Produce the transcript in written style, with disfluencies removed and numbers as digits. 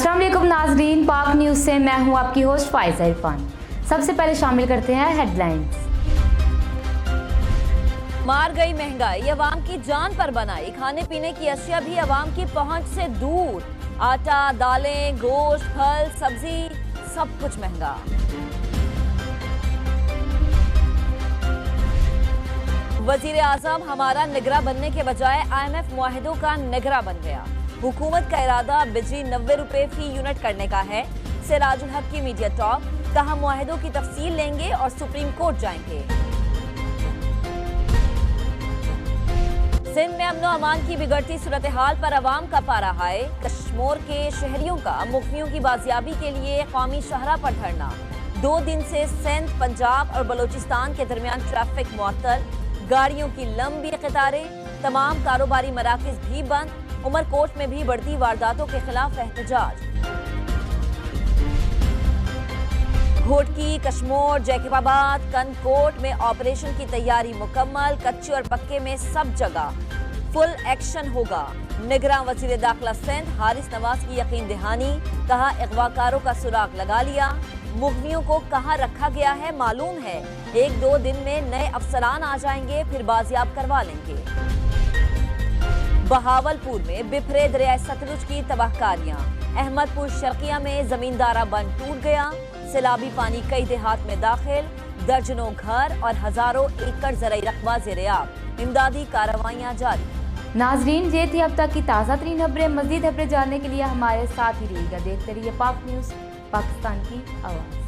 अस्सलाम वालेकुम नाजरीन, पाक न्यूज़ से मैं हूं आपकी होस्ट फाइजा इरफान। सबसे पहले शामिल करते हैं हेडलाइंस। मार गई महंगाई, अवाम की जान पर बनाई। खाने पीने की अशिया भी अवाम की पहुंच से दूर। आटा, दालें, गोश्त, फल, सब्जी सब कुछ महंगा। वजीर आजम हमारा निगरा बनने के बजाय IMF मुआहिदों का निगरा बन गया। हुकूमत का इरादा बिजली 90 रुपए फी यूनिट करने का है। सिराजुल हक की मीडिया टॉक, कहा मुआहिदों की तफसील लेंगे और सुप्रीम कोर्ट जाएंगे। सिंध में अमनो अमान की बिगड़ती सूरत हाल पर अवाम का पारा हाय। कश्मीर के शहरियों का मुख्तियों की बाजियाबी के लिए कौमी शाहरा पर धरना। 2 दिन से सिंध, पंजाब और बलोचिस्तान के दरमियान ट्रैफिक मुअत्तल। गाड़ियों की लंबी कतारें, तमाम कारोबारी मराकज भी बंद। उमरकोट में भी बढ़ती वारदातों के खिलाफ एहतजाज। घोटकी, कश्मीर, जैकबाबाद, कनकोट में ऑपरेशन की तैयारी मुकम्मल। कच्चे और पक्के में सब जगह फुल एक्शन होगा। निगरान वजीर दाखिला सिंध हारिस नवाज की यकीन दहानी, कहा अगवाकारों का सुराग लगा लिया। मुगवियों को कहाँ रखा गया है मालूम है। 1-2 दिन में नए अफसरान आ जाएंगे, फिर बाजियाब करवा लेंगे। बहावलपुर में बिफरे दरिया सतलुज की तबाहकारियां। अहमदपुर शर्किया में जमींदारा बंद टूट गया। सैलाबी पानी कई देहात में दाखिल। दर्जनों घर और हजारों एकड़ ज़राई रकबा ज़ेर-ए-आब। इमदादी कार्रवाइयां जारी। नाजरीन, ये थी अब तक की ताज़ा तरीन खबरें। मज़ीद खबरें जानने के लिए हमारे साथ ही रहिएगा। देखते रहिए पाक न्यूज़, पाकिस्तान की आवाज़।